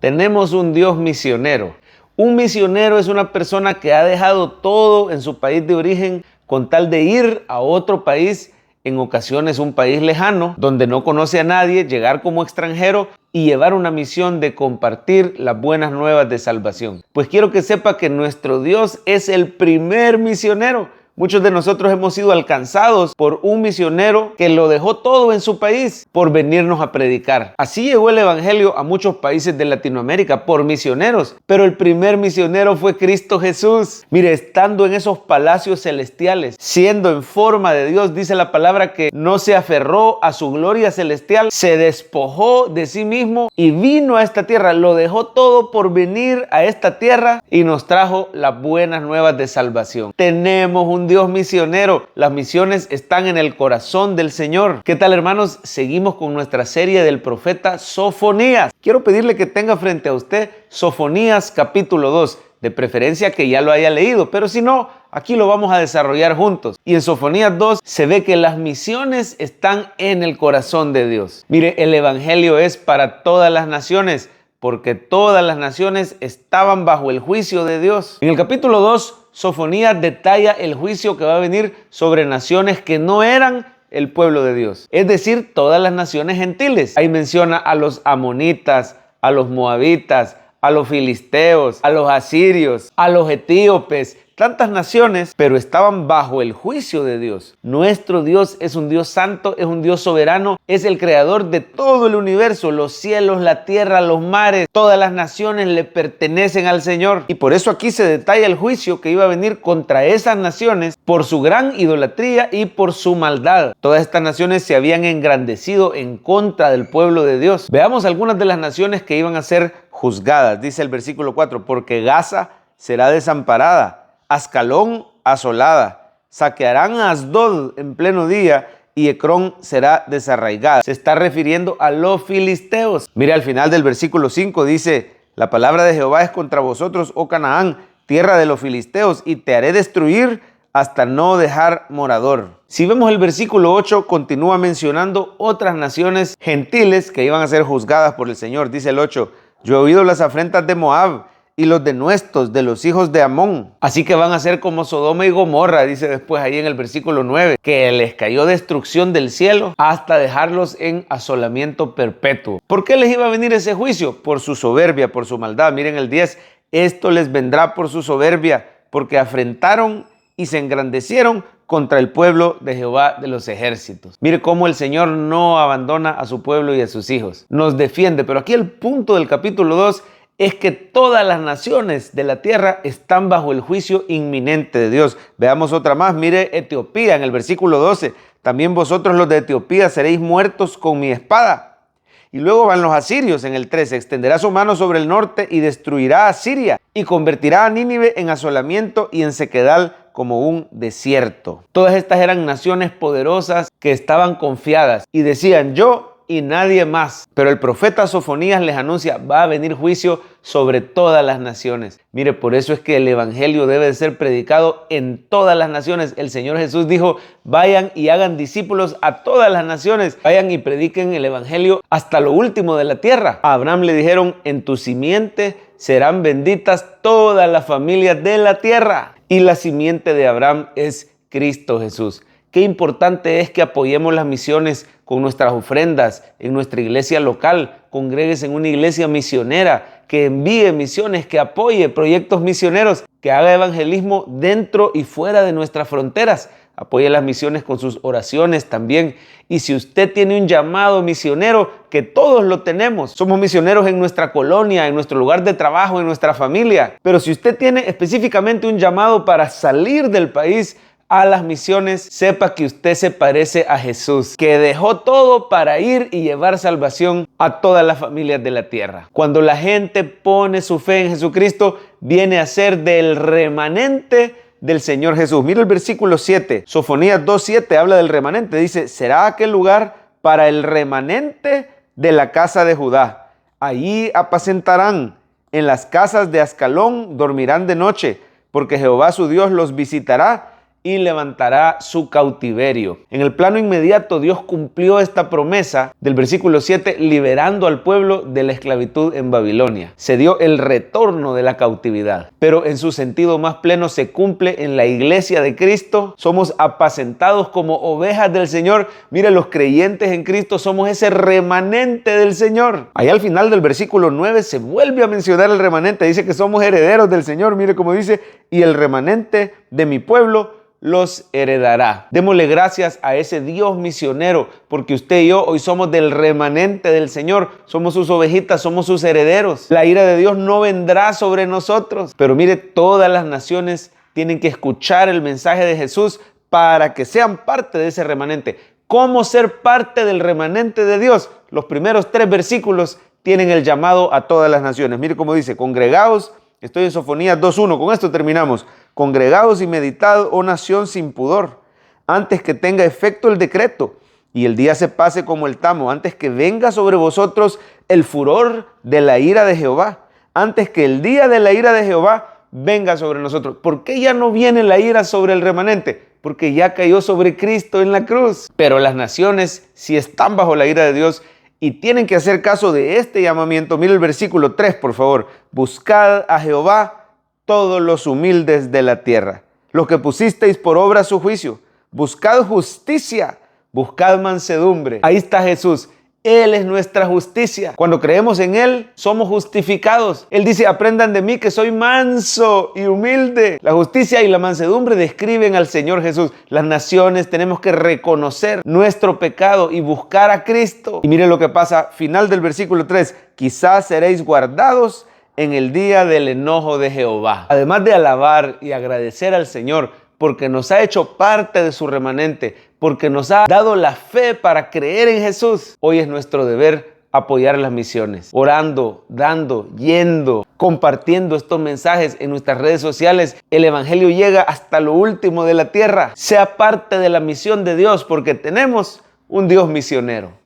Tenemos un Dios misionero. Un misionero es una persona que ha dejado todo en su país de origen con tal de ir a otro país, en ocasiones un país lejano, donde no conoce a nadie, llegar como extranjero y llevar una misión de compartir las buenas nuevas de salvación. Pues quiero que sepa que nuestro Dios es el primer misionero. Muchos de nosotros hemos sido alcanzados por un misionero que lo dejó todo en su país por venirnos a predicar. Así llegó el evangelio a muchos países de Latinoamérica por misioneros, pero el primer misionero fue Cristo Jesús. Mire, estando en esos palacios celestiales, siendo en forma de Dios, dice la palabra que no se aferró a su gloria celestial, se despojó de sí mismo y vino a esta tierra. Lo dejó todo por venir a esta tierra y nos trajo las buenas nuevas de salvación. Tenemos un Dios misionero. Las misiones están en el corazón del Señor. ¿Qué tal, hermanos? Seguimos con nuestra serie del profeta Sofonías. Quiero pedirle que tenga frente a usted Sofonías capítulo 2. De preferencia que ya lo haya leído, pero si no, aquí lo vamos a desarrollar juntos. Y en Sofonías 2 se ve que las misiones están en el corazón de Dios. Mire, el evangelio es para todas las naciones, porque todas las naciones estaban bajo el juicio de Dios. En el capítulo 2, Sofonías detalla el juicio que va a venir sobre naciones que no eran el pueblo de Dios, es decir, todas las naciones gentiles. Ahí menciona a los amonitas, a los moabitas, a los filisteos, a los asirios, a los etíopes, tantas naciones, pero estaban bajo el juicio de Dios. Nuestro Dios es un Dios santo, es un Dios soberano, es el creador de todo el universo, los cielos, la tierra, los mares, todas las naciones le pertenecen al Señor. Y por eso aquí se detalla el juicio que iba a venir contra esas naciones por su gran idolatría y por su maldad. Todas estas naciones se habían engrandecido en contra del pueblo de Dios. Veamos algunas de las naciones que iban a ser juzgadas. Dice el versículo 4, porque Gaza será desamparada, Ascalón asolada, saquearán a Asdod en pleno día y Ecrón será desarraigada. Se está refiriendo a los filisteos. Mire, al final del versículo 5 dice, la palabra de Jehová es contra vosotros, oh Canaán, tierra de los filisteos, y te haré destruir hasta no dejar morador. Si vemos el versículo 8, continúa mencionando otras naciones gentiles que iban a ser juzgadas por el Señor. Dice el 8, yo he oído las afrentas de Moab y los denuestos de los hijos de Amón. Así que van a ser como Sodoma y Gomorra, dice después ahí en el versículo 9, que les cayó destrucción del cielo hasta dejarlos en asolamiento perpetuo. ¿Por qué les iba a venir ese juicio? Por su soberbia, por su maldad. Miren el 10, esto les vendrá por su soberbia, porque afrentaron y se engrandecieron contra el pueblo de Jehová de los ejércitos. Mire cómo el Señor no abandona a su pueblo y a sus hijos. Nos defiende, pero aquí el punto del capítulo 2 es que todas las naciones de la tierra están bajo el juicio inminente de Dios. Veamos otra más. Mire Etiopía en el versículo 12. También vosotros los de Etiopía seréis muertos con mi espada. Y luego van los asirios en el 13. Extenderá su mano sobre el norte y destruirá a Siria y convertirá a Nínive en asolamiento y en sequedal como un desierto. Todas estas eran naciones poderosas que estaban confiadas y decían yo y nadie más. Pero el profeta Sofonías les anuncia, va a venir juicio sobre todas las naciones. Mire, por eso es que el evangelio debe de ser predicado en todas las naciones. El Señor Jesús dijo, vayan y hagan discípulos a todas las naciones. Vayan y prediquen el evangelio hasta lo último de la tierra. A Abraham le dijeron, en tu simiente serán benditas todas las familias de la tierra. Y la simiente de Abraham es Cristo Jesús. Qué importante es que apoyemos las misiones con nuestras ofrendas en nuestra iglesia local. Congréguese en una iglesia misionera, que envíe misiones, que apoye proyectos misioneros, que haga evangelismo dentro y fuera de nuestras fronteras. Apoye las misiones con sus oraciones también. Y si usted tiene un llamado misionero, que todos lo tenemos. Somos misioneros en nuestra colonia, en nuestro lugar de trabajo, en nuestra familia. Pero si usted tiene específicamente un llamado para salir del país a las misiones, sepa que usted se parece a Jesús, que dejó todo para ir y llevar salvación a todas las familias de la tierra. Cuando la gente pone su fe en Jesucristo, viene a ser del remanente del Señor Jesús. Mira el versículo 7, Sofonías 2:7 habla del remanente. Dice, será aquel lugar para el remanente de la casa de Judá. Allí apacentarán, en las casas de Ascalón dormirán de noche, porque Jehová su Dios los visitará y levantará su cautiverio. En el plano inmediato, Dios cumplió esta promesa del versículo 7, liberando al pueblo de la esclavitud en Babilonia. Se dio el retorno de la cautividad, pero en su sentido más pleno se cumple en la iglesia de Cristo. Somos apacentados como ovejas del Señor. Mire, los creyentes en Cristo somos ese remanente del Señor. Allá al final del versículo 9 se vuelve a mencionar el remanente. Dice que somos herederos del Señor. Mire cómo dice, y el remanente de mi pueblo los heredará. Démosle gracias a ese Dios misionero, porque usted y yo hoy somos del remanente del Señor, somos sus ovejitas, somos sus herederos. La ira de Dios no vendrá sobre nosotros, pero mire, todas las naciones tienen que escuchar el mensaje de Jesús para que sean parte de ese remanente. ¿Cómo ser parte del remanente de Dios? Los primeros 3 versículos tienen el llamado a todas las naciones. Mire cómo dice, congregaos. Estoy en Sofonías 2.1, con esto terminamos. Congregaos y meditad, oh nación sin pudor, antes que tenga efecto el decreto y el día se pase como el tamo, antes que venga sobre vosotros el furor de la ira de Jehová, antes que el día de la ira de Jehová venga sobre nosotros. ¿Por qué ya no viene la ira sobre el remanente? Porque ya cayó sobre Cristo en la cruz. Pero las naciones, si están bajo la ira de Dios, y tienen que hacer caso de este llamamiento. Mire el versículo 3, por favor. Buscad a Jehová todos los humildes de la tierra, los que pusisteis por obra su juicio. Buscad justicia, buscad mansedumbre. Ahí está Jesús. Él es nuestra justicia. Cuando creemos en Él, somos justificados. Él dice, aprendan de mí que soy manso y humilde. La justicia y la mansedumbre describen al Señor Jesús. Las naciones tenemos que reconocer nuestro pecado y buscar a Cristo. Y miren lo que pasa, final del versículo 3. Quizás seréis guardados en el día del enojo de Jehová. Además de alabar y agradecer al Señor, porque nos ha hecho parte de su remanente, porque nos ha dado la fe para creer en Jesús. Hoy es nuestro deber apoyar las misiones, orando, dando, yendo, compartiendo estos mensajes en nuestras redes sociales. El evangelio llega hasta lo último de la tierra. Sea parte de la misión de Dios, porque tenemos un Dios misionero.